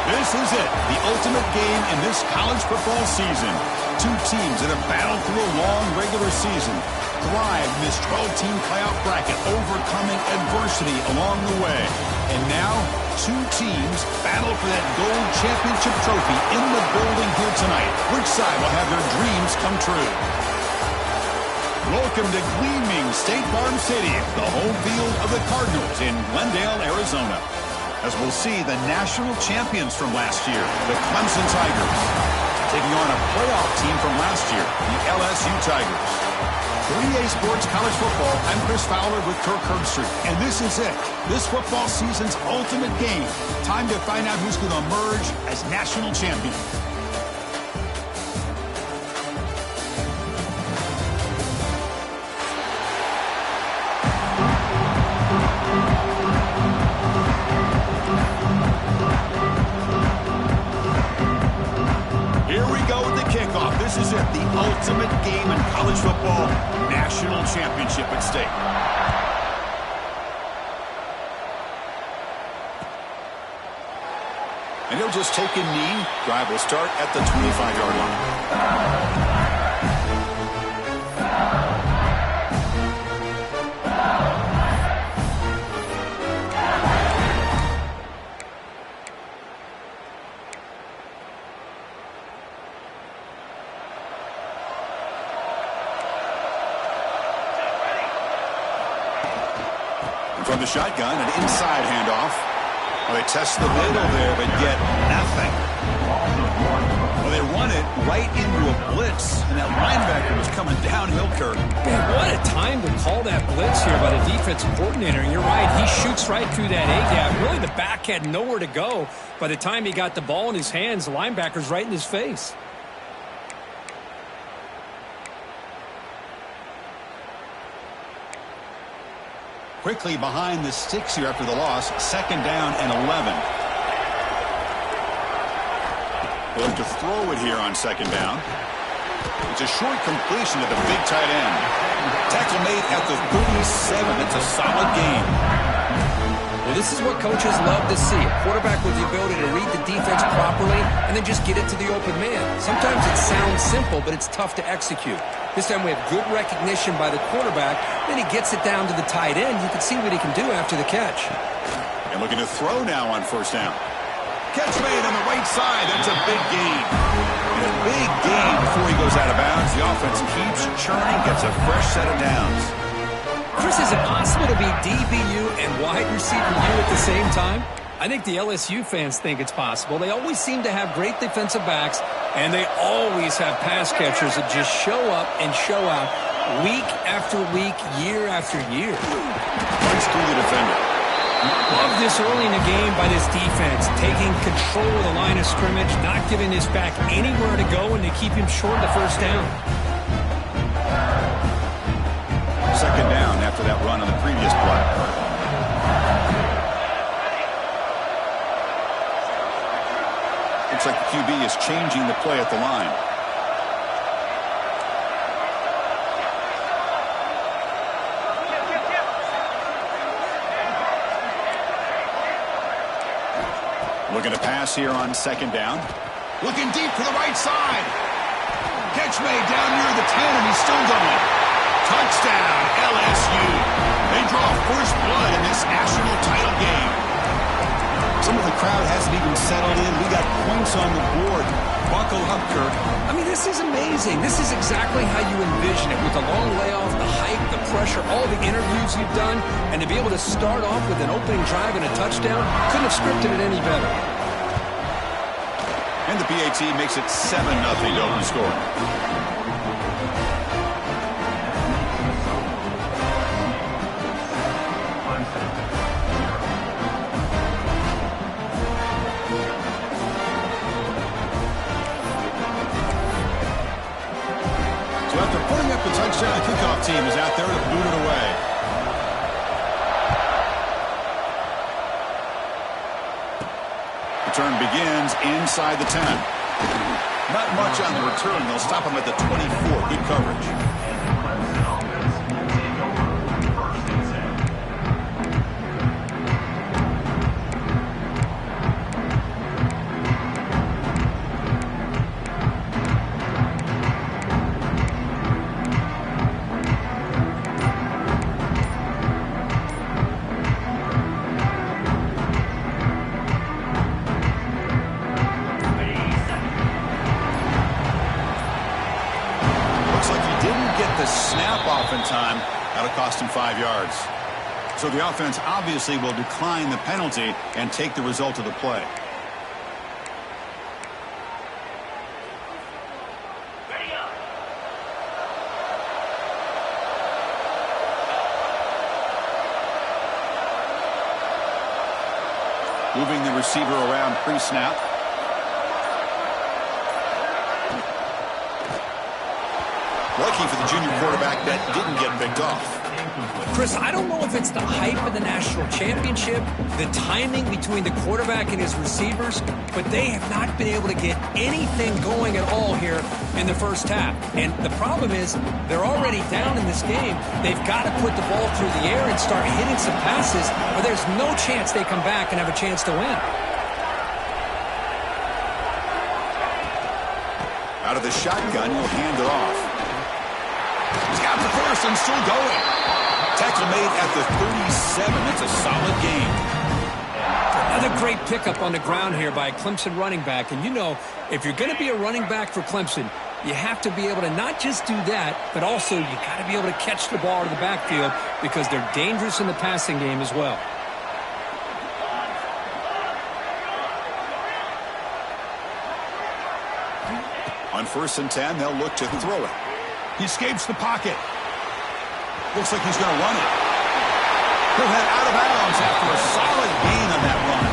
This is it, the ultimate game in this college football season. Two teams that have battled through a long regular season, thrived in this 12-team playoff bracket, overcoming adversity along the way. And now, two teams battle for that gold championship trophy in the building here tonight. Which side will have their dreams come true? Welcome to gleaming State Farm Stadium, the home field of the Cardinals in Glendale, Arizona. As we'll see the national champions from last year, the Clemson Tigers, taking on a playoff team from last year, the LSU Tigers. For EA Sports College Football, I'm Chris Fowler with Kirk Herbstreit, and this is it. This football season's ultimate game. Time to find out who's going to emerge as national champion. This is it, the ultimate game in college football, national championship at stake. And he'll just take a knee. Drive will start at the 25-yard line. From the shotgun, an inside handoff. Well, they test the middle there, but get nothing. Well, they run it right into a blitz, and that linebacker was coming downhill, Kirk. Man, what a time to call that blitz here by the defensive coordinator. And you're right, he shoots right through that A-gap. Really, the back had nowhere to go. By the time he got the ball in his hands, the linebacker's right in his face. Quickly behind the sticks here after the loss. 2nd down and 11. They'll have to throw it here on 2nd down. It's a short completion to the big tight end. Tackle made at the 37. It's a solid game. Well, this is what coaches love to see. A quarterback with the ability to read the defense properly and then just get it to the open man. Sometimes it sounds simple, but it's tough to execute. This time we have good recognition by the quarterback. Then he gets it down to the tight end. You can see what he can do after the catch. And looking to throw now on 1st down. Catch made on the right side. That's a big gain. And a big gain before he goes out of bounds. The offense keeps churning, gets a fresh set of downs. Chris, is it possible to be DBU and wide receiver U at the same time? I think the LSU fans think it's possible. They always seem to have great defensive backs, and they always have pass catchers that just show up and show out week after week, year after year. Points through the defender. Love this early in the game by this defense, taking control of the line of scrimmage, not giving this back anywhere to go, and to keep him short of the 1st down. 2nd down after that run on the previous play. Looks like the QB is changing the play at the line. Looking to pass here on 2nd down. Looking deep to the right side. Catch made down near the 10, and he's still going. Touchdown, LSU. They draw first blood in this national title game. Some of the crowd hasn't even settled in. We got points on the board. Buckle up, Kirk. I mean, this is amazing. This is exactly how you envision it, with the long layoff, the hype, the pressure, all the interviews you've done, and to be able to start off with an opening drive and a touchdown, couldn't have scripted it any better. And the PAT makes it 7-0 to open score. After putting up the touchdown, the kickoff team is out there to boot it away. Return begins inside the 10. Not much on the return. They'll stop him at the 24. Good coverage. in time. That'll cost him 5 yards. So the offense obviously will decline the penalty and take the result of the play. Moving the receiver around pre-snap. Lucky for the junior quarterback that didn't get picked off. Chris, I don't know if it's the hype of the national championship, the timing between the quarterback and his receivers, but they have not been able to get anything going at all here in the first half. And the problem is they're already down in this game. They've got to put the ball through the air and start hitting some passes, or there's no chance they come back and have a chance to win. Out of the shotgun, he'll hand it off. He's got the first and still going. Tackle made at the 37. That's a solid game. Another great pickup on the ground here by a Clemson running back. And you know, if you're going to be a running back for Clemson, you have to be able to not just do that, but also you got to be able to catch the ball to the backfield because they're dangerous in the passing game as well. On 1st and 10, they'll look to throw it. He escapes the pocket. Looks like he's going to run it. He'll head out of bounds after a solid gain on that run.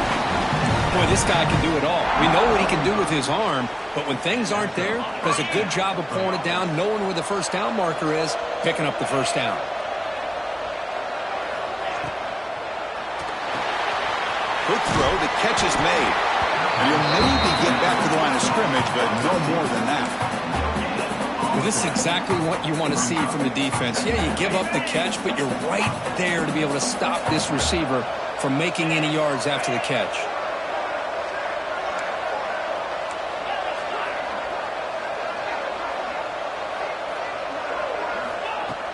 Boy, this guy can do it all. We know what he can do with his arm, but when things aren't there, does a good job of pulling it down, knowing where the first down marker is, picking up the first down. Quick throw, the catch is made. And he'll maybe get back to the line of scrimmage, but no more than that. Well, this is exactly what you want to see from the defense. Yeah, you give up the catch, but you're right there to be able to stop this receiver from making any yards after the catch.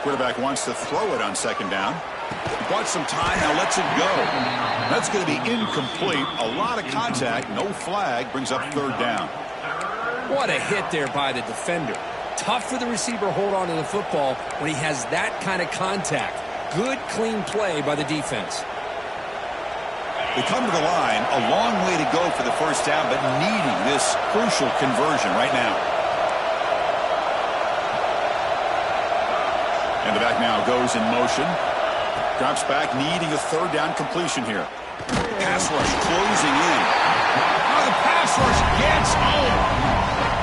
Quarterback wants to throw it on 2nd down. Bought some time, now lets it go. That's going to be incomplete. A lot of contact, no flag, brings up 3rd down. What a hit there by the defender. Tough for the receiver to hold on to the football when he has that kind of contact. Good, clean play by the defense. They come to the line, a long way to go for the first down, but needing this crucial conversion right now. And the back now goes in motion. Drops back, needing a 3rd down completion here. Pass rush closing in. Oh, the pass rush gets home.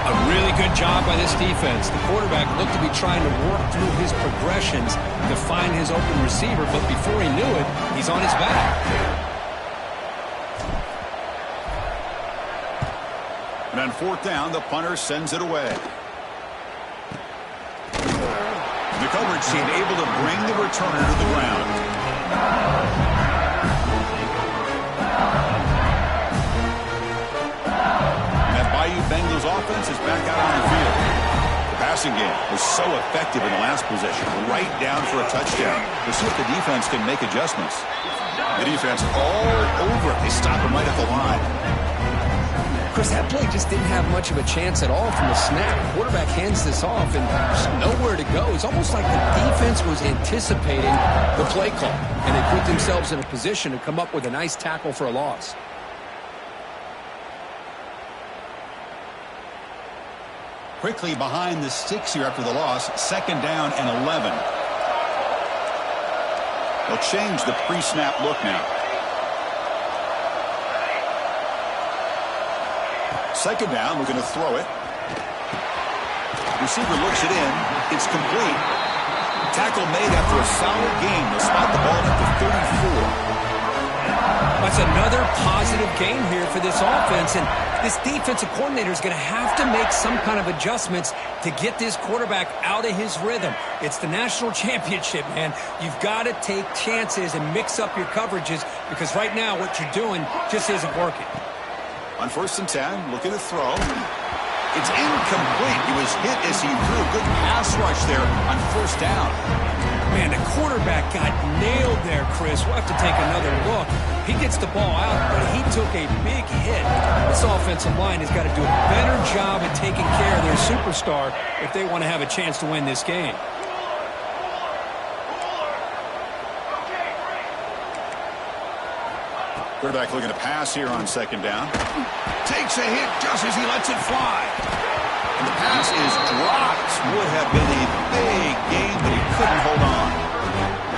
A really good job by this defense. The quarterback looked to be trying to work through his progressions to find his open receiver, but before he knew it, he's on his back. And on 4th down, the punter sends it away. The coverage team able to bring the returner to the ground. And that Bayou Bengals offense is back out on the field. The passing game was so effective in the last possession, right down for a touchdown. We'll see if the defense can make adjustments. The defense all over it. They stop him right at the line. Chris, that play just didn't have much of a chance at all from the snap. Quarterback hands this off and there's nowhere to go. It's almost like the defense was anticipating the play call, and they put themselves in a position to come up with a nice tackle for a loss. Quickly behind the sticks here after the loss. 2nd down and 11. They'll change the pre-snap look now. 2nd down, we're going to throw it. Receiver looks it in. It's complete. Tackle made after a solid gain. They'll spot the ball at the 34. That's another positive game here for this offense, and this defensive coordinator is going to have to make some kind of adjustments to get this quarterback out of his rhythm. It's the national championship, man. You've got to take chances and mix up your coverages because right now what you're doing just isn't working. On 1st and 10, looking to throw. It's incomplete. He was hit as he threw a good pass rush there on 1st down. Man, the quarterback got nailed there, Chris. We'll have to take another look. He gets the ball out, but he took a big hit. This offensive line has got to do a better job of taking care of their superstar if they want to have a chance to win this game. Quarterback looking to pass here on second down. Takes a hit just as he lets it fly. And the pass is dropped. Would have been a big gain, but he couldn't hold on.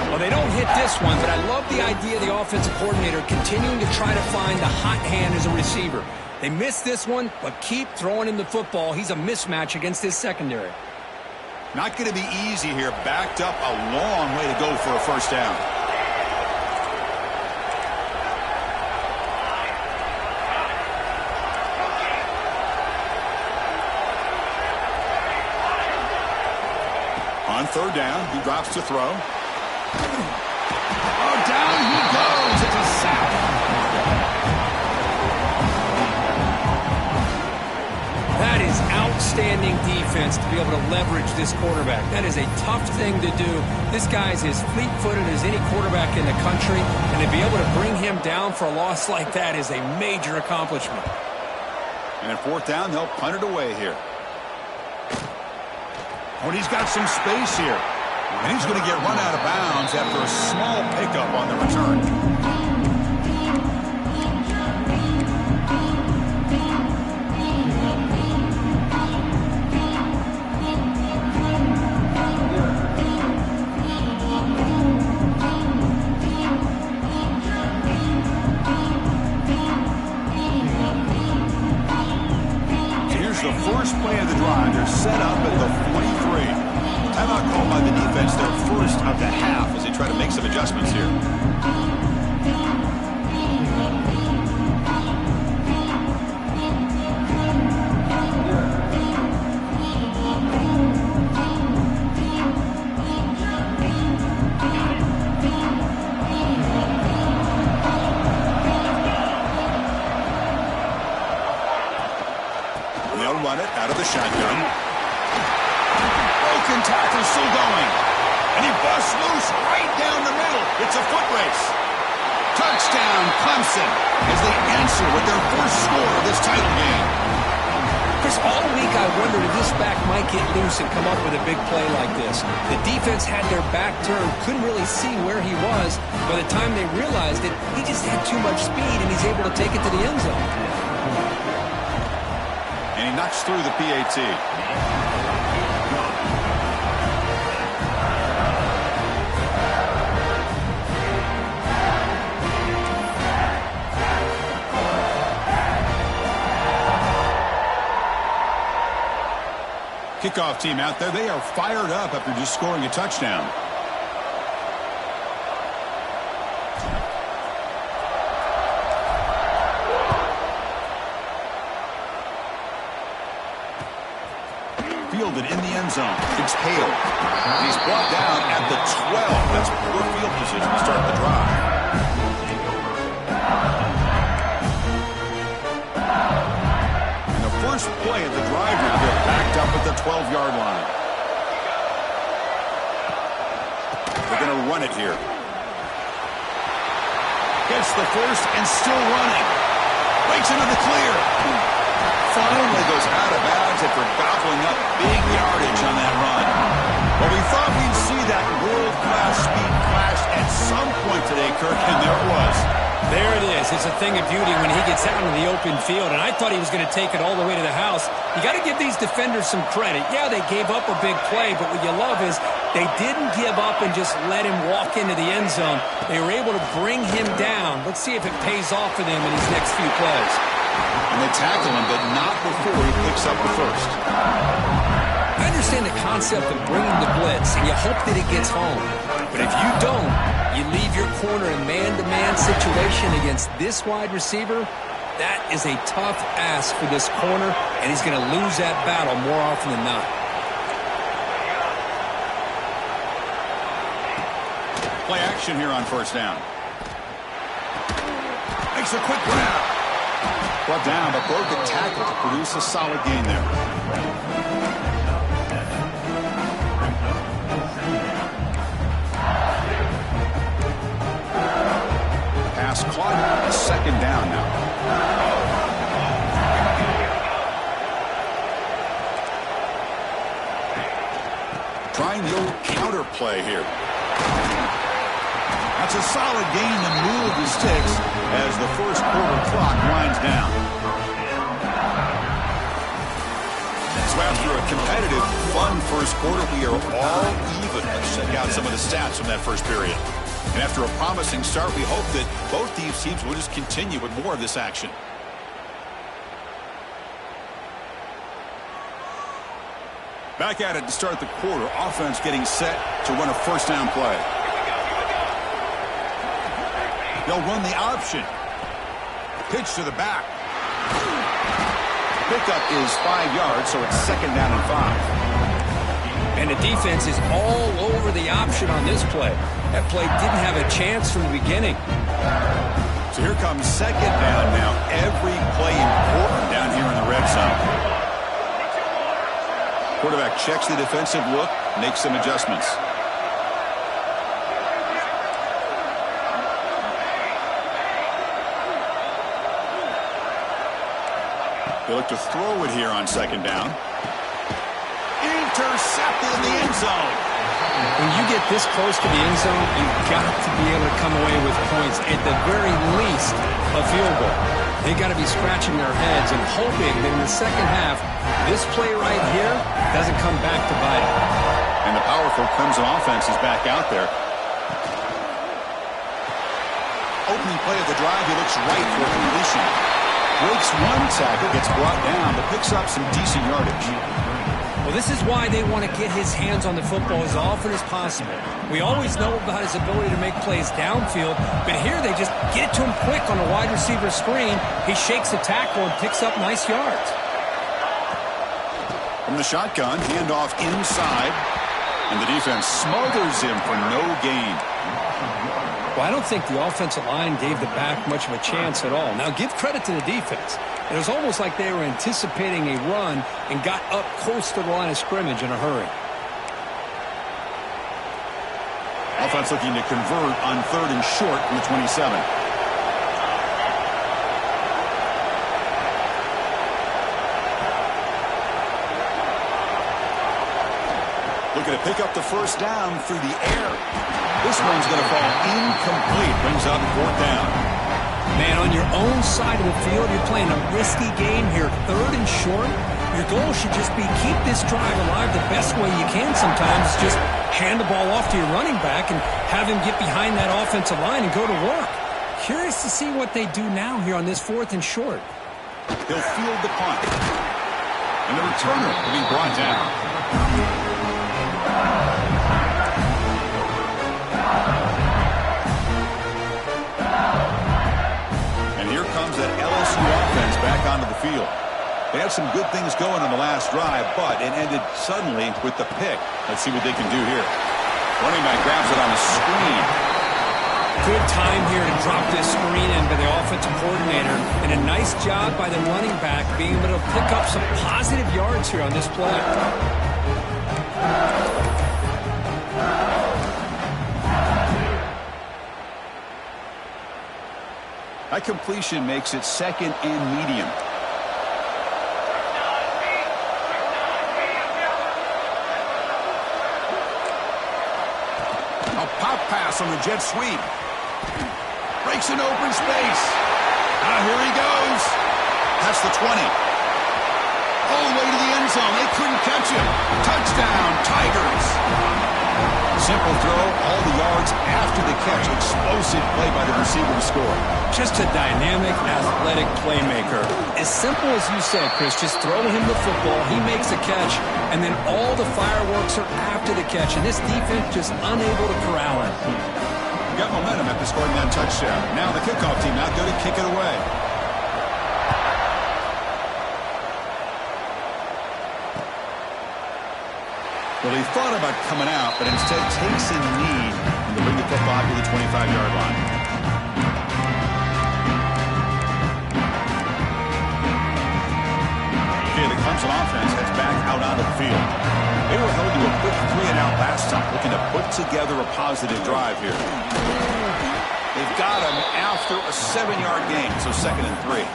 Well, they don't hit this one, but I love the idea of the offensive coordinator continuing to try to find the hot hand as a receiver. They missed this one, but keep throwing him the football. He's a mismatch against his secondary. Not going to be easy here. Backed up a long way to go for a first down. On third down, he drops to throw. Oh, down he goes. It's a sack. That is outstanding defense to be able to leverage this quarterback. That is a tough thing to do. This guy's as fleet-footed as any quarterback in the country, and to be able to bring him down for a loss like that is a major accomplishment. And at fourth down, they'll punt it away here. Oh, he's got some space here. And he's going to get run out of bounds after a small pickup on the return. Here's the first play of the drive. They're set up at the 43. Timeout called by the defense, their first of the half, as they try to make some adjustments here. They'll run it out of the shotgun. Tackle still going. And he busts loose right down the middle. It's a foot race. Touchdown, Clemson, as they answer with their first score of this title game. Chris, all week I wondered if this back might get loose and come up with a big play like this. The defense had their back turned, couldn't really see where he was. By the time they realized it, he just had too much speed, and he's able to take it to the end zone. And he knocks through the PAT. Kickoff team out there, they are fired up after just scoring a touchdown. Fielded in the end zone. It's Hale. He's brought down at the 12. That's poor field position to start the drive. First play of the drive here, they're backed up at the 12-yard line. They're going to run it here. Gets the first and still running. Breaks into the clear. Finally goes out of bounds after gobbling up big yardage on that run. Well, we thought we'd see that world-class speed flash at some point today, Kirk, and there it was. There it is. It's a thing of beauty when he gets out into the open field, and I thought he was going to take it all the way to the house. You got to give these defenders some credit. Yeah, they gave up a big play, but what you love is they didn't give up and just let him walk into the end zone. They were able to bring him down. Let's see if it pays off for them in these next few plays. And they tackle him, but not before he picks up the first. I understand the concept of bringing the blitz, and you hope that it gets home. But if you don't, you leave your corner in man-to-man situation against this wide receiver, that is a tough ask for this corner, and he's going to lose that battle more often than not. Play action here on first down. Makes a quick grab. Brought down, but broke a tackle to produce a solid gain there. Pass caught. Second down now. Trying the old counter play here. That's a solid gain to move the sticks. as the first quarter clock winds down. So after a competitive, fun first quarter, we are all even. Let's check out some of the stats from that first period. And after a promising start, we hope that both these teams will just continue with more of this action. Back at it to start the quarter. Offense getting set to run a first down play. They'll run the option. Pitch to the back. Pickup is 5 yards, so it's second down and 5. And the defense is all over the option on this play. That play didn't have a chance from the beginning. So here comes second down now. Every play important down here in the red zone. Quarterback checks the defensive look, makes some adjustments. They look to throw it here on second down. Intercepted in the end zone. When you get this close to the end zone, you've got to be able to come away with points, at the very least a field goal. They got to be scratching their heads and hoping that in the second half, this play right here doesn't come back to bite them. And the powerful Crimson offense is back out there. Opening play of the drive, he looks right for completion. Breaks one tackle, gets brought down, but picks up some decent yardage. Well, this is why they want to get his hands on the football as often as possible. We always know about his ability to make plays downfield, but here they just get it to him quick on a wide receiver screen. He shakes the tackle and picks up nice yards. From the shotgun, handoff inside, and the defense smothers him for no gain. Well, I don't think the offensive line gave the back much of a chance at all. Now, give credit to the defense. It was almost like they were anticipating a run and got up close to the line of scrimmage in a hurry. Offense looking to convert on third and short from the 27. Looking to pick up the first down through the air. This one's going to fall incomplete. Brings up fourth down. Man, on your own side of the field, you're playing a risky game here. Third and short. Your goal should just be keep this drive alive the best way you can sometimes. Just hand the ball off to your running back and have him get behind that offensive line and go to work. Curious to see what they do now here on this fourth and short. He'll field the punt. And the returner will be brought down. Here comes that LSU offense back onto the field. They had some good things going on the last drive, but it ended suddenly with the pick. Let's see what they can do here. Running back grabs it on the screen. Good time here to drop this screen in by the offensive coordinator, and a nice job by the running back being able to pick up some positive yards here on this play. That completion makes it second and medium. A pop pass on the jet sweep. Breaks an open space. Here he goes. That's the 20. All the way to the end zone. They couldn't catch him. Touchdown, Tigers. Simple throw, all the yards after the catch. Explosive play by the receiver to score. Just a dynamic, athletic playmaker. As simple as you said, Chris, just throw him the football, he makes a catch, and then all the fireworks are after the catch, and this defense just unable to corral him. Got momentum after scoring that touchdown. Now the kickoff team out there to kick it away. Well, he thought about coming out, but instead takes a knee and to bring the football to the 25-yard line. Okay, the Clemson offense heads back out onto the field. They were held to a quick 3-and-out last time, looking to put together a positive drive here. They've got him after a 7-yard gain, so 2nd and 3.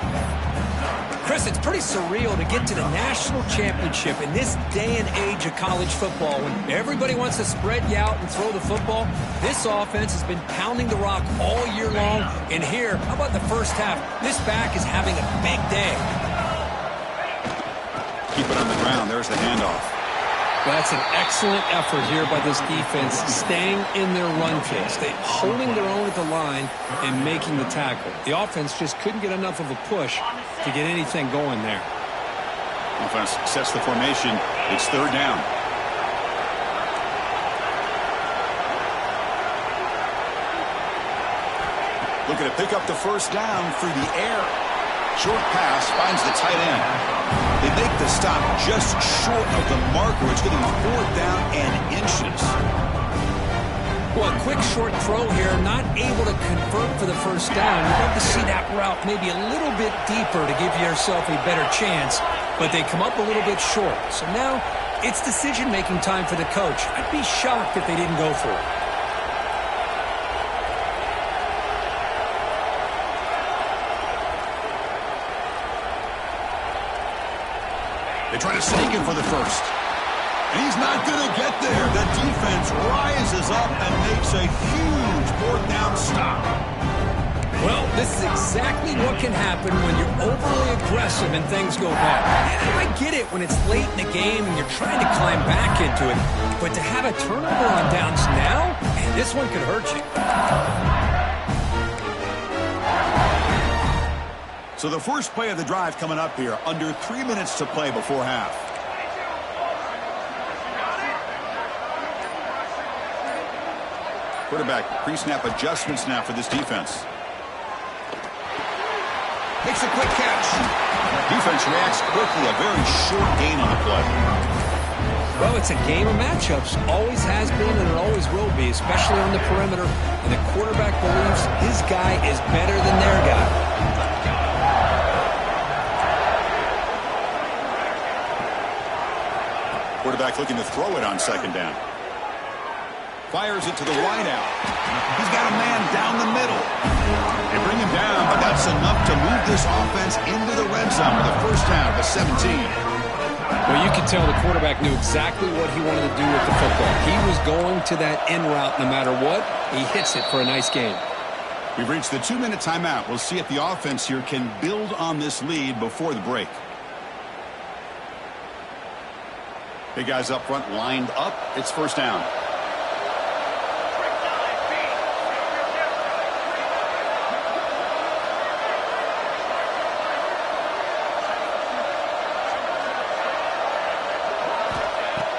Chris, it's pretty surreal to get to the national championship in this day and age of college football when everybody wants to spread you out and throw the football. This offense has been pounding the rock all year long. And here, how about the first half? This back is having a big day. Keep it on the ground. There's the handoff. Well, that's an excellent effort here by this defense, staying in their run fix. They holding their own at the line and making the tackle. The offense just couldn't get enough of a push to get anything going there. Offense sets the formation. It's third down. Looking to pick up the first down through the air. Short pass finds the tight end. They make the stop just short of the marker. It's getting fourth down and inches. Well, a quick short throw here, not able to convert for the first down. You'd love to see that route maybe a little bit deeper to give yourself a better chance, but they come up a little bit short. So now it's decision-making time for the coach. I'd be shocked if they didn't go for it. They try to snake him for the first. And he's not going to get there. The defense rises up and makes a huge fourth down stop. Well, this is exactly what can happen when you're overly aggressive and things go bad. And I get it when it's late in the game and you're trying to climb back into it. But to have a turnover on downs now, man, this one could hurt you. So the first play of the drive coming up here, under 3 minutes to play before half. Quarterback pre-snap adjustments now for this defense. Makes a quick catch. Defense reacts quickly, a very short gain on the play. Well, it's a game of matchups. Always has been and it always will be, especially on the perimeter. And the quarterback believes his guy is better than their guy. Quarterback looking to throw it on second down. Fires it to the wideout. He's got a man down the middle. They bring him down, but that's enough to move this offense into the red zone with a first down of 17. Well, you could tell the quarterback knew exactly what he wanted to do with the football. He was going to that in route no matter what. He hits it for a nice gain. We've reached the 2-minute timeout. We'll see if the offense here can build on this lead before the break. Big guys up front lined up. It's first down.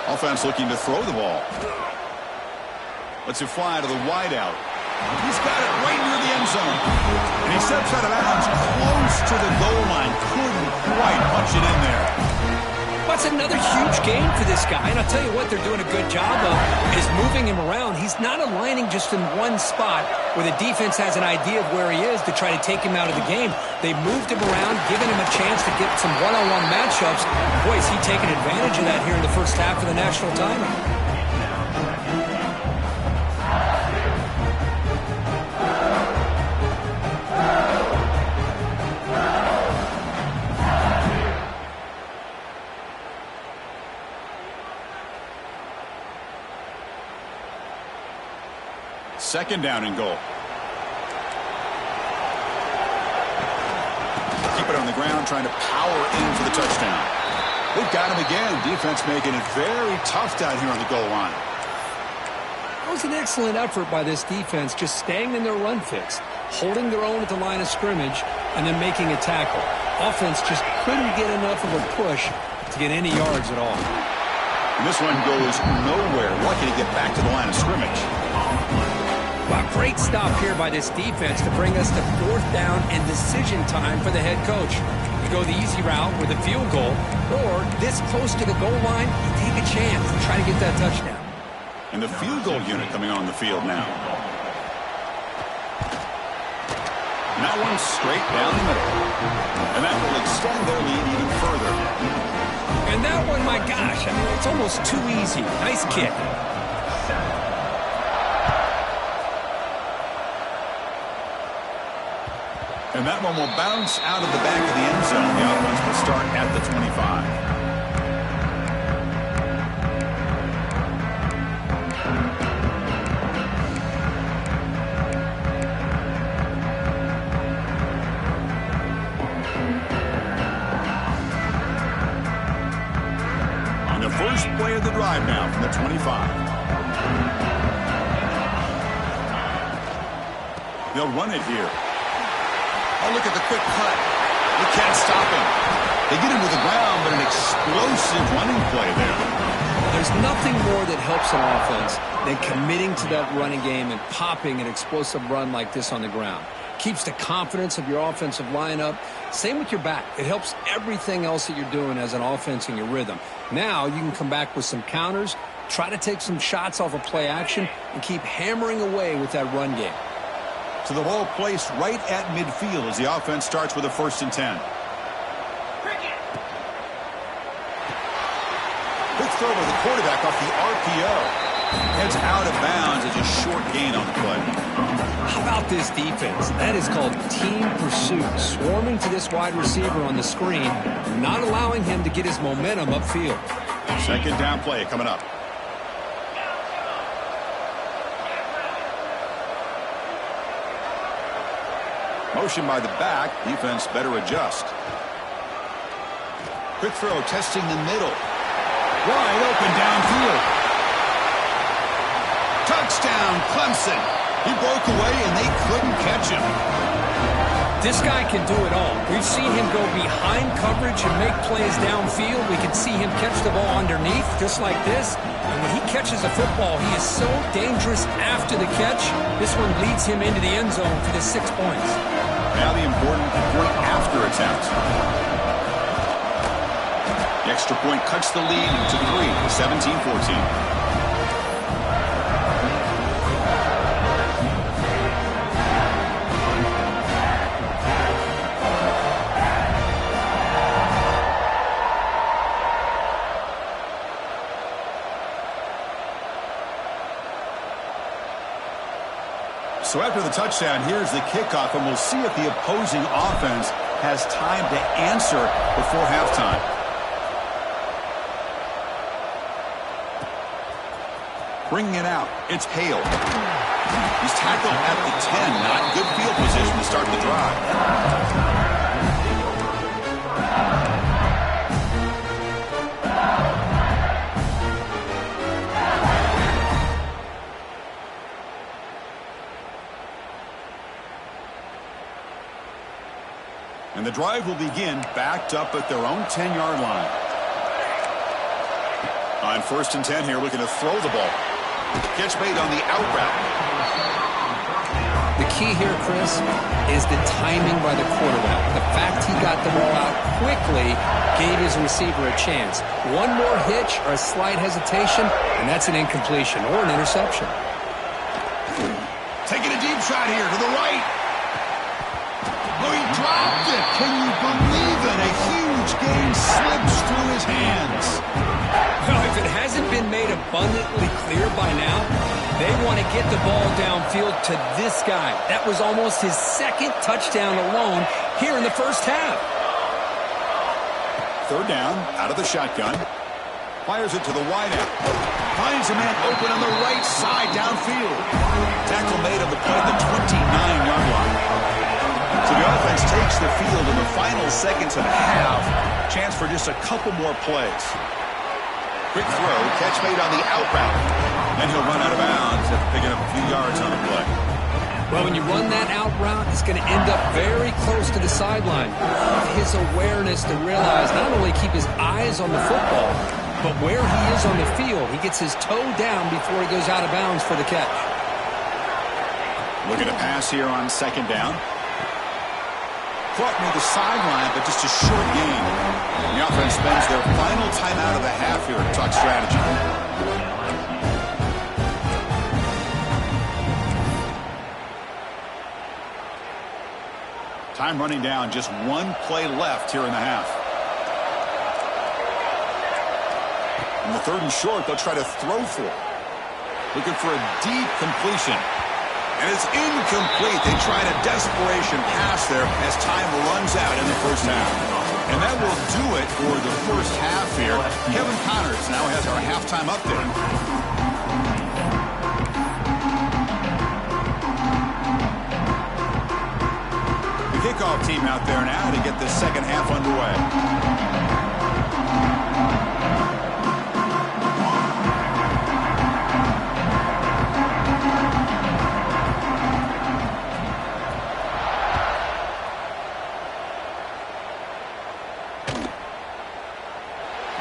Offense looking to throw the ball. Lets it fly to the wideout. He's got it right near the end zone. And he steps out of bounds close to the goal line. Couldn't quite punch it in there. That's another huge game for this guy. And I'll tell you what they're doing a good job of is moving him around. He's not aligning just in one spot where the defense has an idea of where he is to try to take him out of the game. They moved him around, giving him a chance to get some one-on-one matchups. Boy, is he taking advantage of that here in the first half of the national title. Second down and goal. Keep it on the ground, trying to power in for the touchdown. They've got him again. Defense making it very tough down here on the goal line. That was an excellent effort by this defense, just staying in their run fix, holding their own at the line of scrimmage, and then making a tackle. Offense just couldn't get enough of a push to get any yards at all. And this one goes nowhere. Lucky to get back to the line of scrimmage. Wow, great stop here by this defense to bring us to fourth down and decision time for the head coach. You go the easy route with a field goal, or this close to the goal line, you take a chance and try to get that touchdown. And the field goal unit coming on the field now. And that one straight down the middle. And that will extend their lead even further. And that one, my gosh, I mean, it's almost too easy. Nice kick. And that one will bounce out of the back of the end zone. The offense will start at the 25. On the first play of the drive now from the 25. They'll run it here. Oh, look at the quick cut. They can't stop him. They get him to the ground, but an explosive running play there. There's nothing more that helps an offense than committing to that running game and popping an explosive run like this on the ground. Keeps the confidence of your offensive lineup. Same with your back. It helps everything else that you're doing as an offense in your rhythm. Now you can come back with some counters, try to take some shots off of play action, and keep hammering away with that run game. So the ball placed right at midfield as the offense starts with a 1st and 10. Quick throw by the quarterback off the RPO. Heads out of bounds as a short gain on the play. How about this defense? That is called team pursuit. Swarming to this wide receiver on the screen, not allowing him to get his momentum upfield. 2nd down play coming up. Motion by the back. Defense better adjust. Quick throw testing the middle. Wide open downfield. Touchdown, Clemson. He broke away and they couldn't catch him. This guy can do it all. We've seen him go behind coverage and make plays downfield. We can see him catch the ball underneath just like this. And when he catches a football, he is so dangerous after the catch. This one leads him into the end zone for the 6 points. Now the important point after attempt. The extra point cuts the lead to 3, 17-14. So after the touchdown, here's the kickoff, and we'll see if the opposing offense has time to answer before halftime. Bringing it out, it's Hale. He's tackled at the 10, not good field position to start the drive. And the drive will begin backed up at their own 10-yard line. On 1st and 10 here, looking to throw the ball. Catch made on the out route. The key here, Chris, is the timing by the quarterback. The fact he got the ball out quickly gave his receiver a chance. One more hitch or a slight hesitation, and that's an incompletion or an interception. Taking a deep shot here to the right. Oh, he dropped it. Can you believe it? A huge gain slips through his hands. Well, if it hasn't been made abundantly clear by now, they want to get the ball downfield to this guy. That was almost his 2nd touchdown alone here in the first half. 3rd down, out of the shotgun. Fires it to the wideout. Finds a man open on the right side downfield. Tackle made on the play at the 29-yard line. So the offense takes the field in the final seconds of the half. Chance for just a couple more plays. Quick throw, catch made on the out route. Then he'll run out of bounds after picking up a few yards on the play. Well, when you run that out route, it's going to end up very close to the sideline. Love his awareness to realize not only keep his eyes on the football, but where he is on the field. He gets his toe down before he goes out of bounds for the catch. Looking to pass here on 2nd down. Caught near the sideline, but just a short gain. The offense spends their final timeout of the half here at Talk Strategy. Time running down, just one play left here in the half. In the 3rd and short, they'll try to throw for it. Looking for a deep completion. And it's incomplete. They tried a desperation pass there as time runs out in the first half. And that will do it for the first half here. Kevin Connors now has our halftime update. The kickoff team out there now to get the second half underway.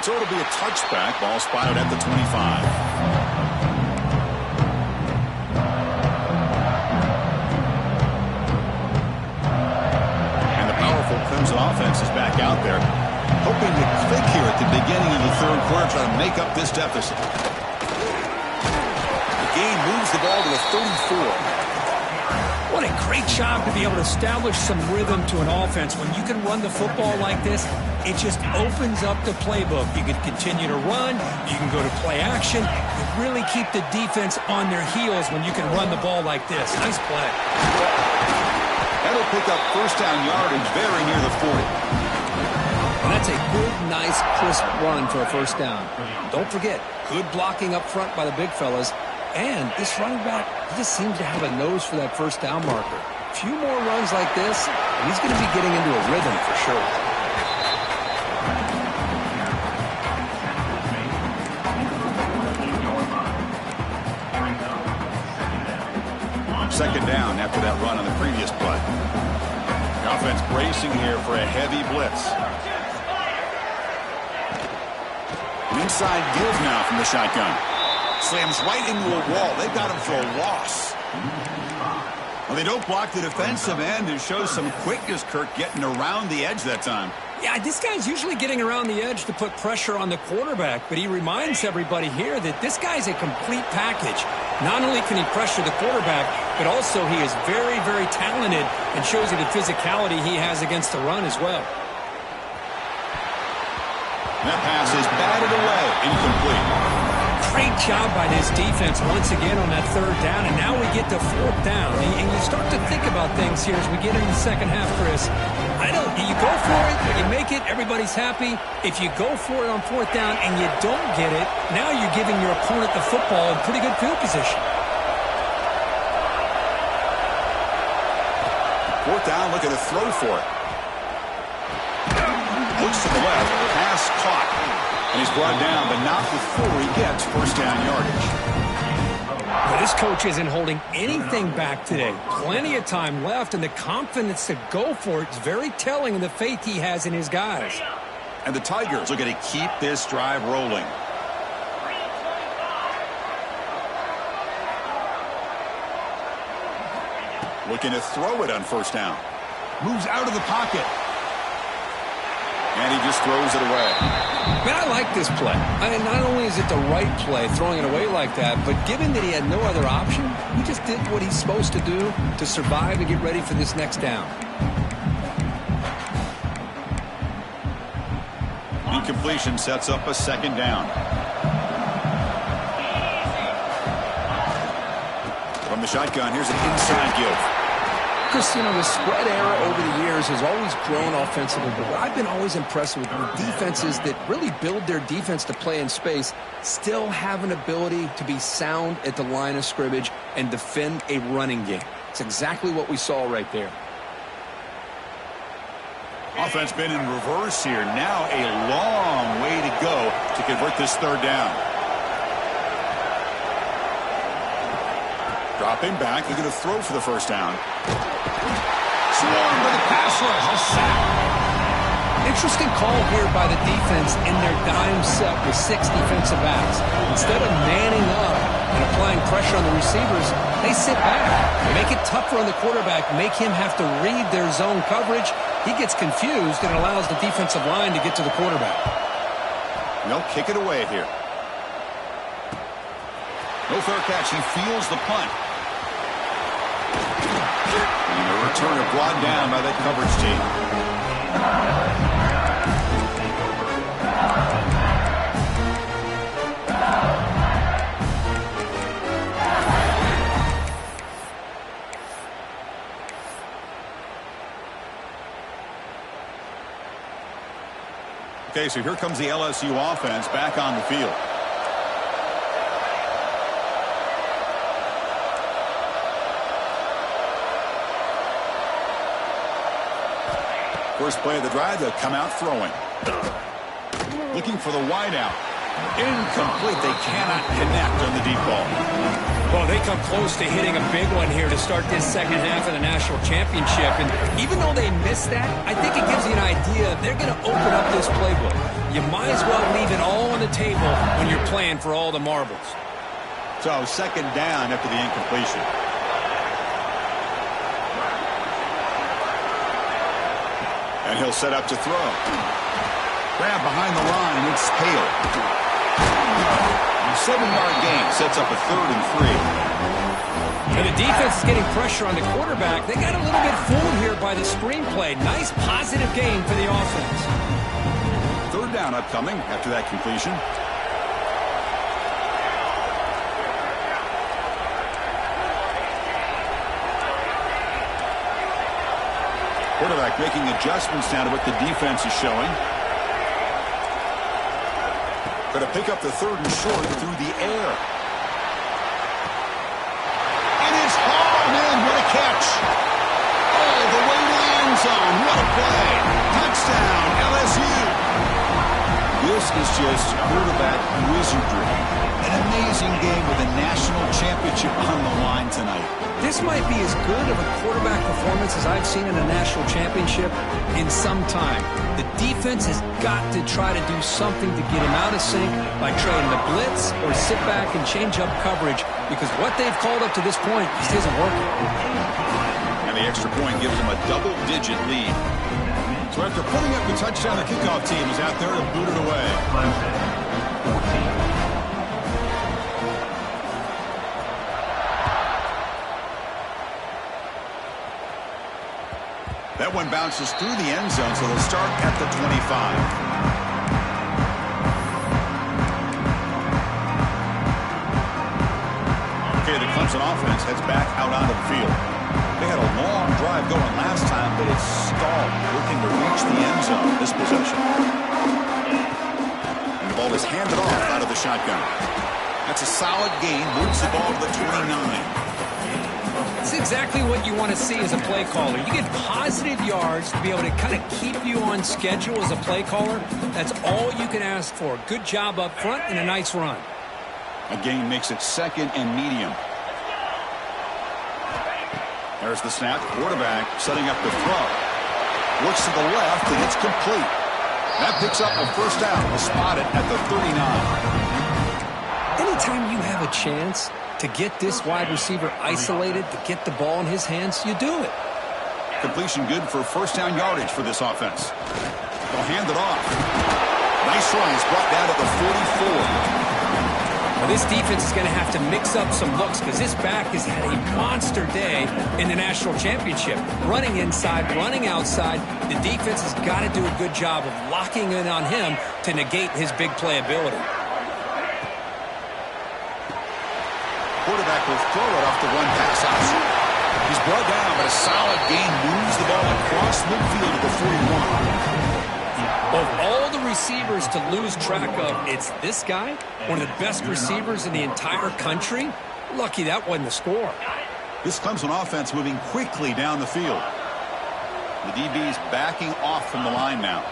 So it'll be a touchback. Ball spotted at the 25. And the powerful Clemson offense is back out there, hoping to click here at the beginning of the third quarter, try to make up this deficit. The game moves the ball to the 34. What a great job to be able to establish some rhythm to an offense. When you can run the football like this, it just opens up the playbook. You can continue to run. You can go to play action. You really keep the defense on their heels when you can run the ball like this. Nice play. That'll pick up first down yardage very near the 40. And that's a good, nice, crisp run for a first down. Don't forget, good blocking up front by the big fellas. And this running back, he just seems to have a nose for that first down marker. A few more runs like this, and he's going to be getting into a rhythm for sure. Second down after that run on the previous play. The offense bracing here for a heavy blitz. An inside give now from the shotgun. Slams right into a wall. They've got him for a loss. Well, they don't block the defensive end and show some quickness, Kirk, getting around the edge that time. Yeah, this guy's usually getting around the edge to put pressure on the quarterback, but he reminds everybody here that this guy's a complete package. Not only can he pressure the quarterback, but also he is very, very talented and shows you the physicality he has against the run as well. That pass is batted away, incomplete. Great job by this defense once again on that third down, and now we get to fourth down. And you start to think about things here as we get into the second half, Chris. You go for it, you make it, everybody's happy. If you go for it on fourth down and you don't get it, now you're giving your opponent the football in pretty good field position. Fourth down, looking to throw for it. Looks to the left, pass caught. And he's brought down, but not before he gets first down yardage. But this coach isn't holding anything back today. Plenty of time left, and the confidence to go for it is very telling of the faith he has in his guys. And the Tigers are going to keep this drive rolling. Looking to throw it on first down. Moves out of the pocket. And he just throws it away. Man, I like this play. Not only is it the right play, throwing it away like that, but given that he had no other option, he just did what he's supposed to do to survive and get ready for this next down. Incompletion sets up a second down. From the shotgun, here's an inside give. Chris, the spread era over the years has always grown offensively, but what I've been always impressed with defenses that really build their defense to play in space still have an ability to be sound at the line of scrimmage and defend a running game. It's exactly what we saw right there. Offense been in reverse here. Now a long way to go to convert this third down. Dropping back, they're going to throw for the first down. Swarmed by the pass rush, a sack. Interesting call here by the defense in their dime set with 6 defensive backs. Instead of manning up and applying pressure on the receivers, they sit back. Make it tougher on the quarterback, make him have to read their zone coverage. He gets confused and allows the defensive line to get to the quarterback. They'll kick it away here. No fair catch. He feels the punt. And a returner brought down by that coverage team. Okay, so here comes the LSU offense back on the field. First play of the drive, they'll come out throwing. Looking for the wide out. Incomplete. They cannot connect on the deep ball. Well, they come close to hitting a big one here to start this second half of the national championship. And even though they missed that, I think it gives you an idea they're going to open up this playbook. You might as well leave it all on the table when you're playing for all the marbles. So second down after the incompletion. And he'll set up to throw. Grab behind the line. It's Hale. 7-yard gain sets up a 3rd and 3. And the defense is getting pressure on the quarterback. They got a little bit fooled here by the screenplay. Nice positive gain for the offense. 3rd down upcoming after that completion. Quarterback making adjustments now to what the defense is showing. Going to pick up the 3rd and short through the air. It is hauled in. What a catch. All the way to the end zone. What a play. Touchdown, LSU. This is just quarterback wizardry. An amazing game with a national championship on the line tonight. This might be as good of a quarterback performance as I've seen in a national championship in some time. The defense has got to try to do something to get him out of sync by trying to blitz or sit back and change up coverage, because what they've called up to this point just isn't working. And the extra point gives them a double-digit lead. So after putting up the touchdown, the kickoff team is out there to boot it away. That one bounces through the end zone, so they'll start at the 25. Okay, the Clemson offense heads back out onto the field. They had a long drive going last time, but it's stalled, looking to reach the end zone this possession. And the ball is handed off out of the shotgun. That's a solid gain, moves the ball to the 29. It's exactly what you want to see as a play caller. You get positive yards to be able to kind of keep you on schedule as a play caller. That's all you can ask for. Good job up front and a nice run. A gain makes it 2nd and medium. There's the snap. Quarterback setting up the throw. Looks to the left, and it's complete. That picks up a 1st down. We'll spot it at the 39. Anytime you have a chance to get this wide receiver isolated, to get the ball in his hands, you do it. Completion good for 1st down yardage for this offense. They'll hand it off. Nice run. He's brought down to the 44. Well, this defense is going to have to mix up some looks, because this back has had a monster day in the national championship. Running inside, running outside. The defense has got to do a good job of locking in on him to negate his big play ability. Quarterback will throw it off the run pass option. He's brought down, but a solid gain moves the ball across midfield to the 41. Of all the receivers to lose track of, it's this guy, one of the best receivers in the entire country. Lucky that wasn't the score. This Clemson offense moving quickly down the field. The DB's backing off from the line now.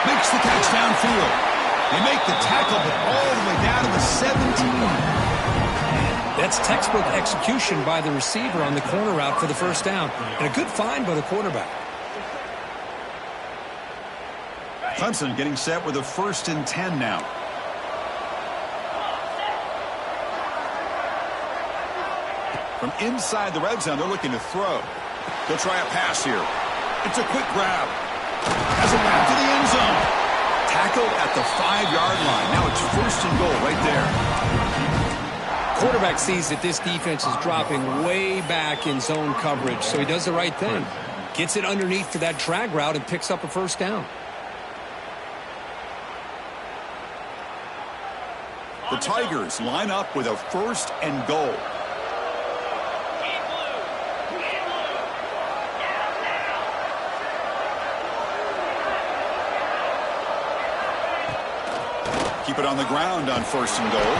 Makes the catch downfield. They make the tackle, but all the way down to the 17. That's textbook execution by the receiver on the corner route for the 1st down. And a good find by the quarterback. Clemson getting set with a 1st and 10 now. From inside the red zone, they're looking to throw. They'll try a pass here. It's a quick grab. Has it back to the end zone. Tackled at the 5-yard line. Now it's 1st and goal right there. Quarterback sees that this defense is dropping way back in zone coverage, so he does the right thing. Gets it underneath for that drag route and picks up a 1st down. The Tigers line up with a 1st and goal. keep it on the ground on 1st and goal.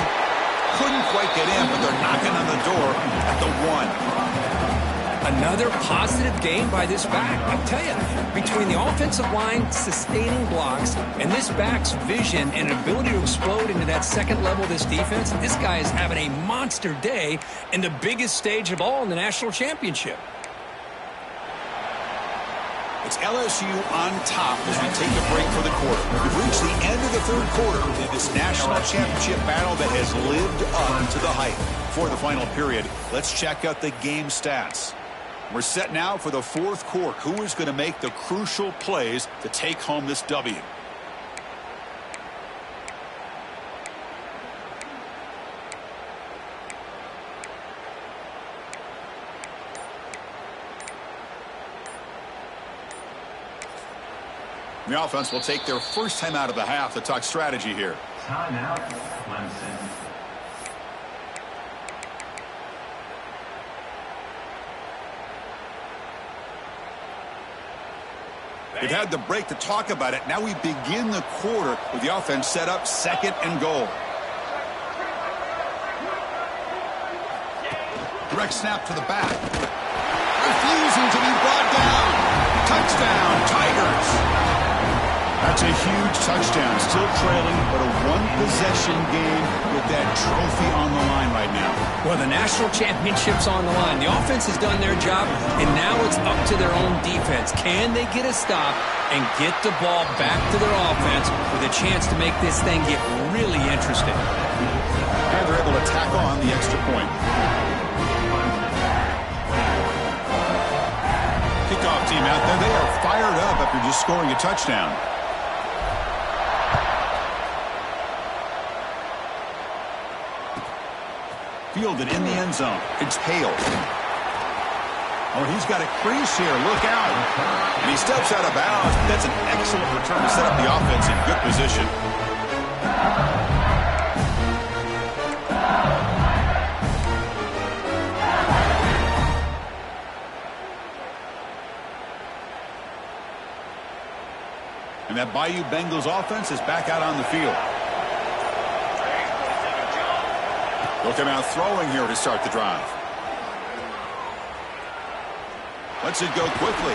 Couldn't quite get in, but they're knocking on the door at the 1. Another positive game by this back. I'll tell you, between the offensive line sustaining blocks and this back's vision and ability to explode into that second level of this defense, this guy is having a monster day in the biggest stage of all in the national championship. It's LSU on top as we take a break for the quarter. We've reached the end of the 3rd quarter in this national championship battle that has lived up to the hype. For the final period, let's check out the game stats. We're set now for the 4th quarter. Who is going to make the crucial plays to take home this W? The offense will take their first time out of the half to talk strategy here. Timeout, Clemson. We've had the break to talk about it. Now we begin the quarter with the offense set up 2nd and goal. Direct snap to the back. Refusing to be brought down. Touchdown, Tigers. That's a huge touchdown. Still trailing, but a 1-possession game with that trophy on the line right now. Well, the national championship's on the line. The offense has done their job, and now it's up to their own defense. Can they get a stop and get the ball back to their offense with a chance to make this thing get really interesting? And they're able to tack on the extra point. Kickoff team out there. They are fired up after just scoring a touchdown. Fielded in the end zone. It's Hale. Oh, he's got a crease here. Look out. And he steps out of bounds. That's an excellent return to set up the offense in good position. And that Bayou Bengals offense is back out on the field. They'll come out throwing here to start the drive. Lets it go quickly.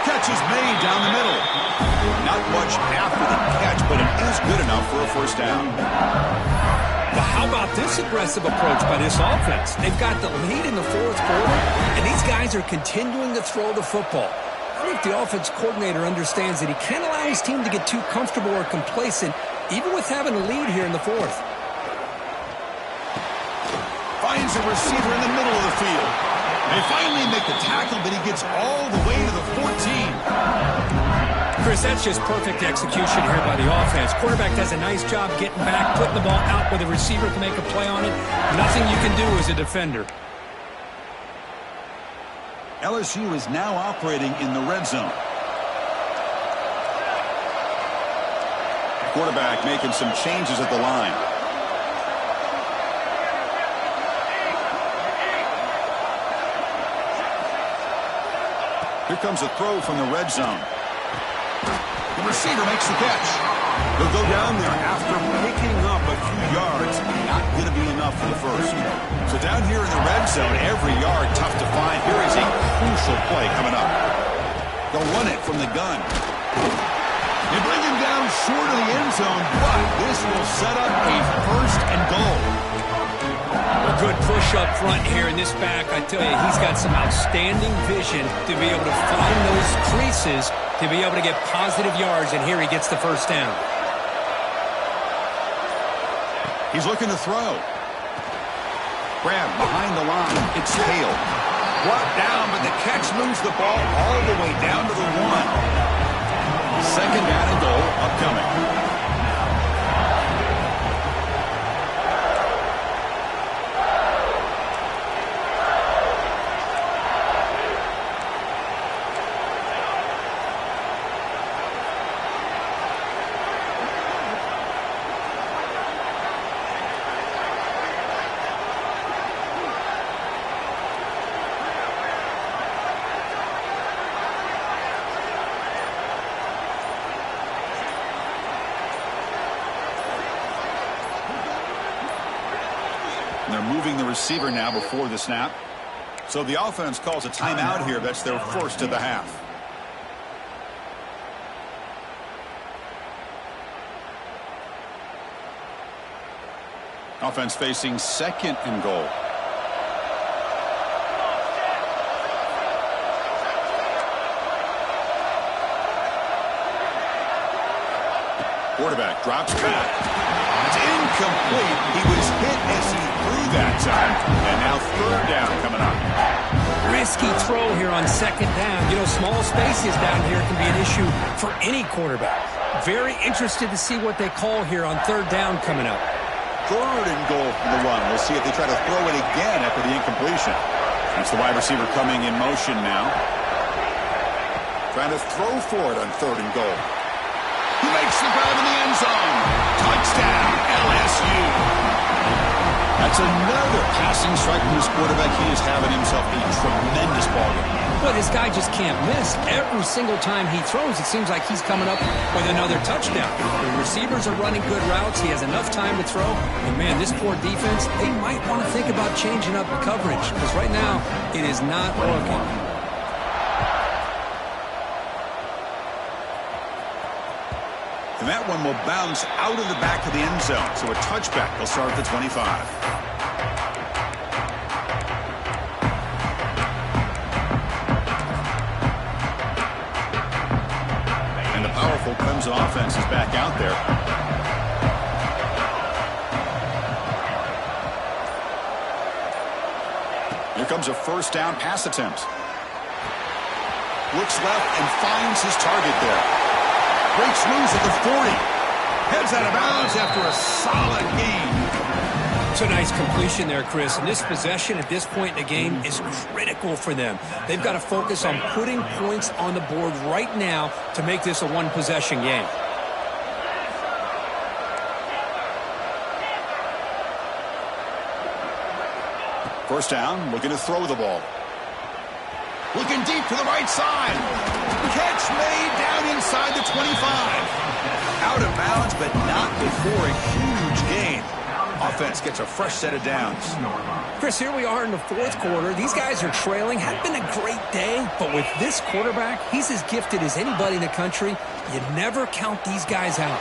Catch is made down the middle. Not much after the catch, but it is good enough for a first down. Well, how about this aggressive approach by this offense? They've got the lead in the 4th quarter, and these guys are continuing to throw the football. I think the offense coordinator understands that he can't allow his team to get too comfortable or complacent, even with having a lead here in the 4th. Finds a receiver in the middle of the field. They finally make the tackle, but he gets all the way to the 14. Chris, that's just perfect execution here by the offense. Quarterback does a nice job getting back, putting the ball out where the receiver can make a play on it. Nothing you can do as a defender. LSU is now operating in the red zone. Quarterback making some changes at the line. Here comes a throw from the red zone. The receiver makes the catch. He'll go down there after picking up a few yards. Not going to be enough for the first. So down here in the red zone, every yard tough to find. Here is a crucial play coming up. They'll run it from the gun. They bring him down short of the end zone, but this will set up a 1st and goal. A good push up front here in this back. I tell you, he's got some outstanding vision to be able to find those creases, to be able to get positive yards, and here he gets the first down. He's looking to throw. Grab behind the line. It's Hale. Brought down, but the catch moves the ball all the way down to the 1. 2nd down and goal upcoming. And they're moving the receiver now before the snap. So the offense calls a timeout here. That's their first of the half. Offense facing 2nd and goal. Quarterback drops back. It's incomplete. He was hit as he threw that time. And now 3rd down coming up. Risky throw here on 2nd down. You know, small spaces down here can be an issue for any quarterback. Very interested to see what they call here on 3rd down coming up. 3rd and goal from the run. We'll see if they try to throw it again after the incompletion. That's the wide receiver coming in motion now. Trying to throw for it on 3rd and goal. He makes the grab in the end zone. Touchdown, LSU. That's another passing strike from this quarterback. He is having himself a tremendous ball game. Well, this guy just can't miss. Every single time he throws, it seems like he's coming up with another touchdown. The receivers are running good routes. He has enough time to throw. And, man, this poor defense, they might want to think about changing up the coverage because right now it is not working. And that one will bounce out of the back of the end zone. So a touchback. They'll start at the 25. And the powerful Clemson offense is back out there. Here comes a 1st down pass attempt. Looks left and finds his target there. Breaks loose at the 40. Heads out of bounds after a solid gain. It's a nice completion there, Chris. And this possession at this point in the game is critical for them. They've got to focus on putting points on the board right now to make this a one-possession game. First down, looking to throw the ball. Looking deep to the right side. Catch made down inside the 25. Out of bounds, but not before a huge gain. Offense gets a fresh set of downs. Chris, here we are in the 4th quarter. These guys are trailing. Had been a great day, but with this quarterback, he's as gifted as anybody in the country. You never count these guys out.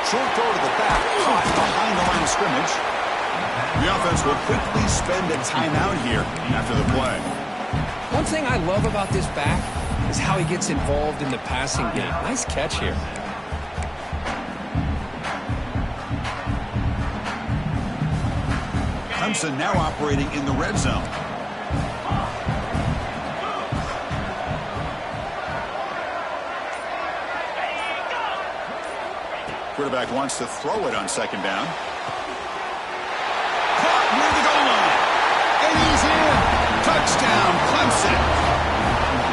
Short throw to the back, caught behind the line of scrimmage. The offense will quickly spend a timeout here after the play. One thing I love about this back is how he gets involved in the passing game. Nice catch here. Clemson now operating in the red zone. Quarterback wants to throw it on 2nd down. Caught near the goal line. And he's in. Touchdown, Clemson.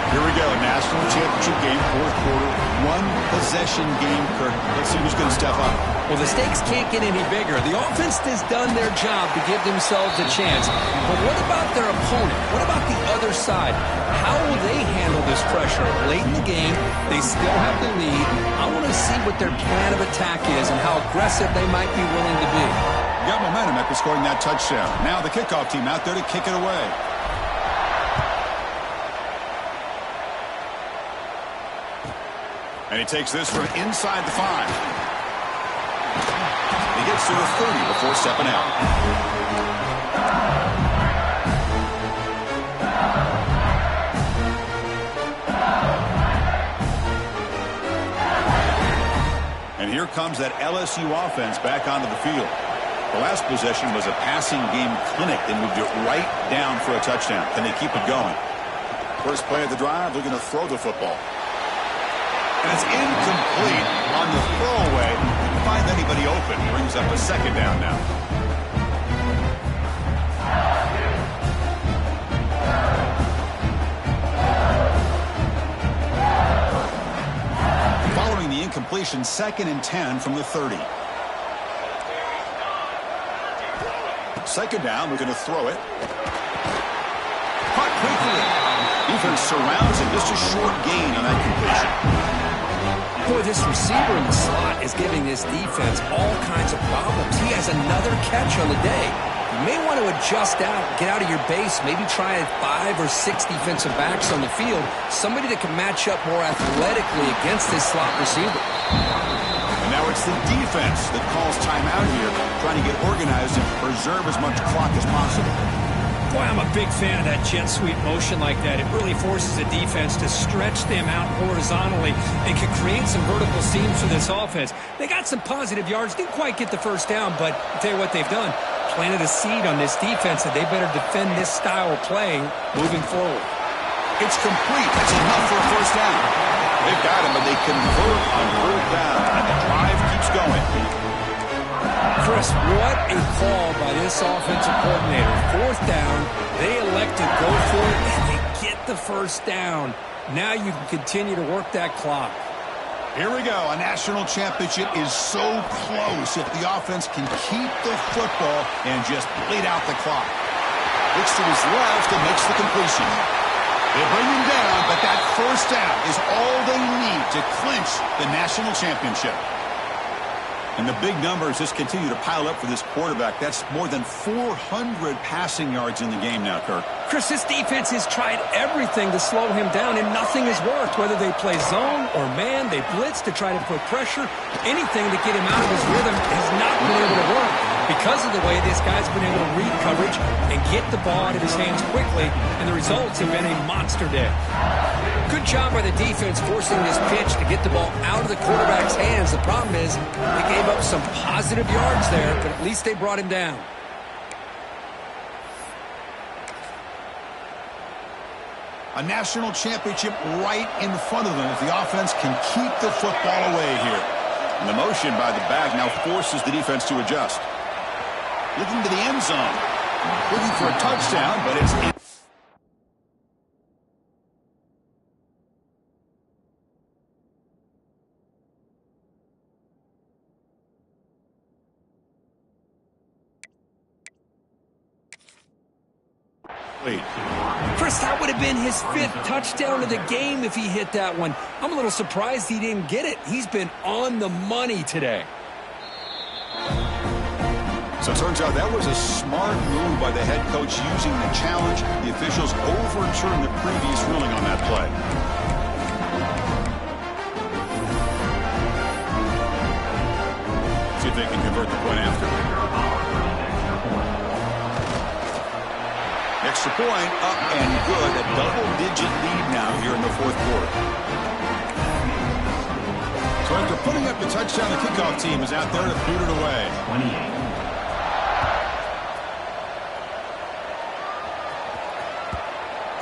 Here we go, national championship game, 4th quarter, 1-possession game. Kirk, let's see who's going to step up. Well, the stakes can't get any bigger. The offense has done their job to give themselves a chance. But what about their opponent? What about the other side? How will they handle this pressure? Late in the game, they still have the lead. I want to see what their plan of attack is and how aggressive they might be willing to be. Got momentum after scoring that touchdown. Now the kickoff team out there to kick it away. And he takes this from inside the 5. He gets to the 30 before stepping out. And here comes that LSU offense back onto the field. The last possession was a passing game clinic. They moved it right down for a touchdown. Can they keep it going? First play of the drive, looking to throw the football. And it's incomplete on the throwaway. Didn't find anybody open. Brings up a 2nd down now. Following the incompletion, 2nd and 10 from the 30. 2nd down, looking to throw it. Caught quickly. Defense surrounds it. Just a short gain on that completion. Boy, this receiver in the slot is giving this defense all kinds of problems. He has another catch on the day. You may want to adjust out, get out of your base, maybe try 5 or 6 defensive backs on the field, somebody that can match up more athletically against this slot receiver. And now it's the defense that calls timeout here, trying to get organized and preserve as much clock as possible. Boy, I'm a big fan of that jet sweep motion like that. It really forces the defense to stretch them out horizontally and can create some vertical seams for this offense. They got some positive yards, didn't quite get the first down, but I'll tell you what they've done. Planted a seed on this defense that they better defend this style of play moving forward. It's complete. That's enough for a first down. They've got him, but they convert on third down, and the drive keeps going. Chris, what a call by this offensive coordinator. Fourth down, they elect to go for it, and they get the first down. Now you can continue to work that clock. Here we go. A national championship is so close if the offense can keep the football and just bleed out the clock. Looks to his left and makes the completion. They bring him down, but that first down is all they need to clinch the national championship. And the big numbers just continue to pile up for this quarterback. That's more than 400 passing yards in the game now, Kirk. Chris, this defense has tried everything to slow him down, and nothing has worked. Whether they play zone or man, they blitz to try to put pressure. Anything to get him out of his rhythm has not been able to work because of the way this guy's been able to read coverage and get the ball out of his hands quickly, and the results have been a monster day. Good job by the defense forcing this pitch to get the ball out of the quarterback's hands. The problem is they gave up some positive yards there, but at least they brought him down. A national championship right in front of them if the offense can keep the football away here. And the motion by the back now forces the defense to adjust. Looking to the end zone. Looking for a touchdown, but it's in. Chris, that would have been his 5th touchdown of the game if he hit that one. I'm a little surprised he didn't get it. He's been on the money today. So it turns out that was a smart move by the head coach using the challenge. The officials overturned the previous ruling on that play. See if they can convert the point after. Extra point, up and good. A double-digit lead now here in the fourth quarter. So after putting up the touchdown, the kickoff team is out there to boot it away. 28.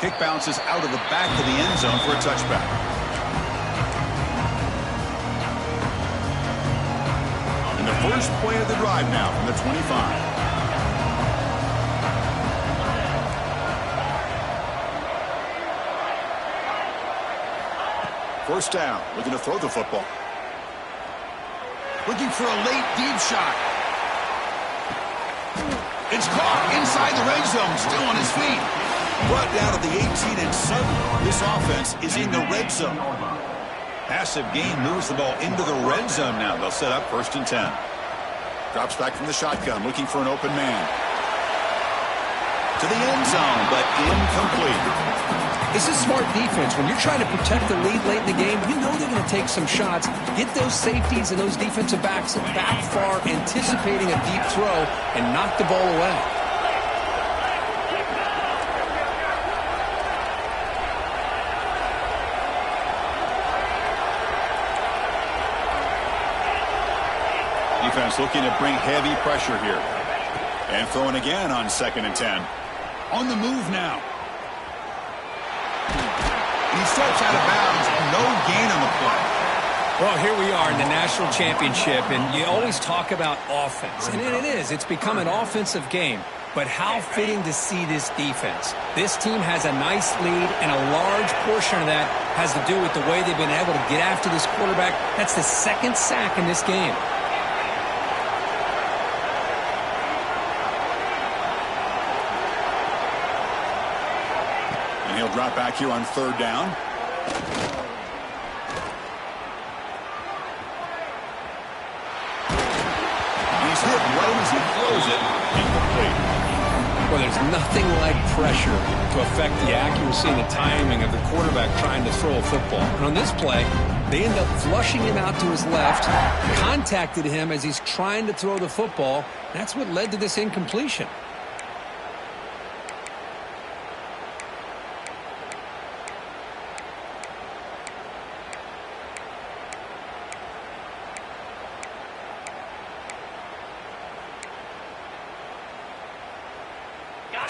Kick bounces out of the back of the end zone for a touchback. And the first play of the drive now from the 25. First down, looking to throw the football. Looking for a late deep shot. It's caught inside the red zone, still on his feet. Brought down at the 18, and suddenly this offense is in the red zone. Passive gain moves the ball into the red zone now. They'll set up 1st and 10. Drops back from the shotgun, looking for an open man. To the end zone, but incomplete. This is smart defense. When you're trying to protect the lead late in the game, you know they're going to take some shots. Get those safeties and those defensive backs back far, anticipating a deep throw, and knock the ball away. Defense looking to bring heavy pressure here. And throwing again on 2nd and 10. On the move now. He steps out of bounds. No gain on the play. Well, here we are in the national championship, and you always talk about offense. And it is. It's become an offensive game. But how fitting to see this defense. This team has a nice lead, and a large portion of that has to do with the way they've been able to get after this quarterback. That's the 2nd sack in this game. And he'll drop back here on 3rd down. He's hit right as he throws it. Incomplete. Well, there's nothing like pressure to affect the accuracy and the timing of the quarterback trying to throw a football. And on this play, they end up flushing him out to his left, contacted him as he's trying to throw the football. That's what led to this incompletion.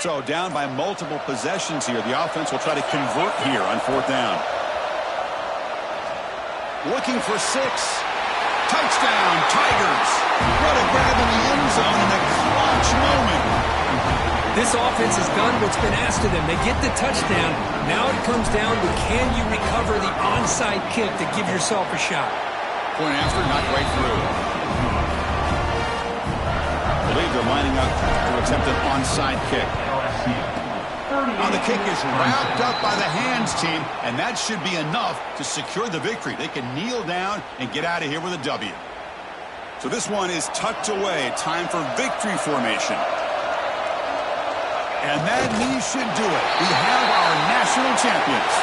So down by multiple possessions here. The offense will try to convert here on 4th down. Looking for 6. Touchdown, Tigers. What a grab in the end zone in a clutch moment. This offense has done what's been asked of them. They get the touchdown. Now it comes down to, can you recover the onside kick to give yourself a shot? Point after, not quite through. I believe they're lining up to attempt an onside kick. Now the kick is wrapped up by the hands team, and that should be enough to secure the victory. They can kneel down and get out of here with a W. So this one is tucked away. Time for victory formation. And that knee should do it. We have our national champions.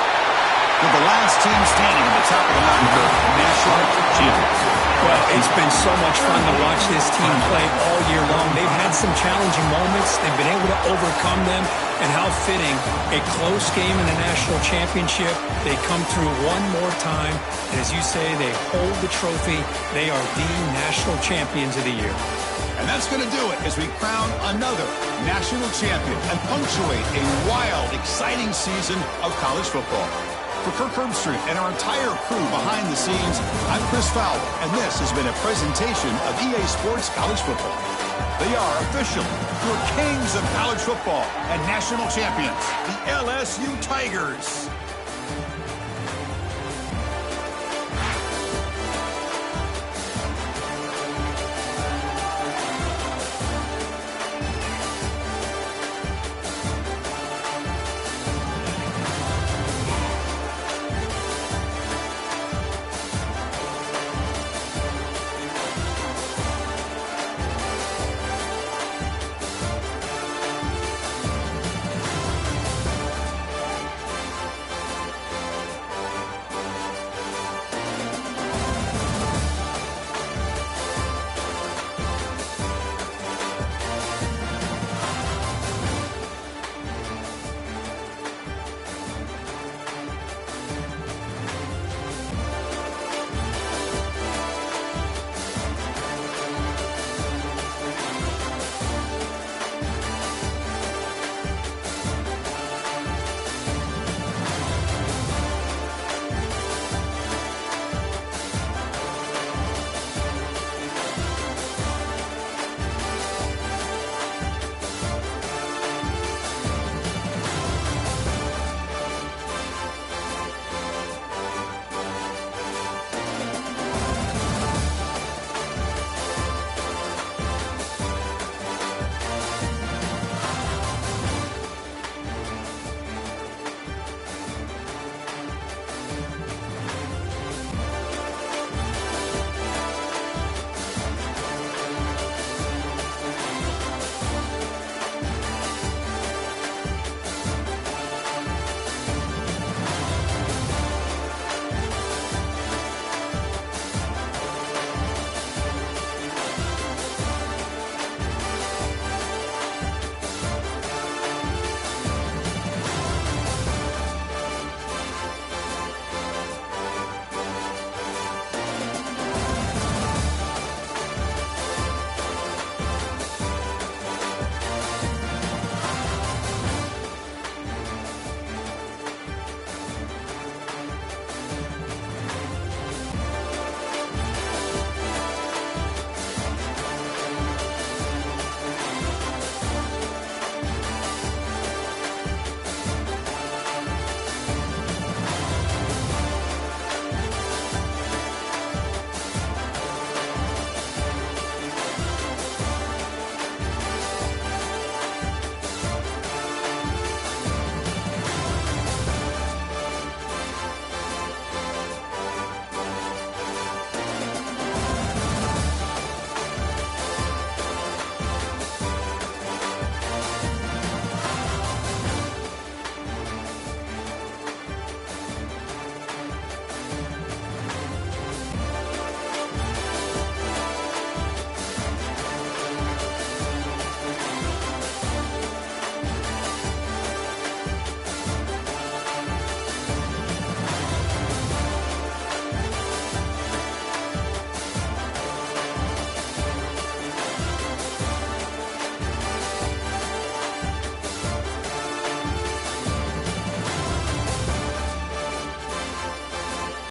With the last team standing at the top of the mountain for national champions. Well, it's been so much fun to watch this team play all year long. They've had some challenging moments. They've been able to overcome them. And how fitting, a close game in the national championship. They come through one more time. And as you say, they hold the trophy. They are the national champions of the year. And that's going to do it as we crown another national champion and punctuate a wild, exciting season of college football. For Kirk Herbstreit and our entire crew behind the scenes, I'm Chris Fowler, and this has been a presentation of EA Sports College Football. They are official, your kings of college football and national champions, the LSU Tigers.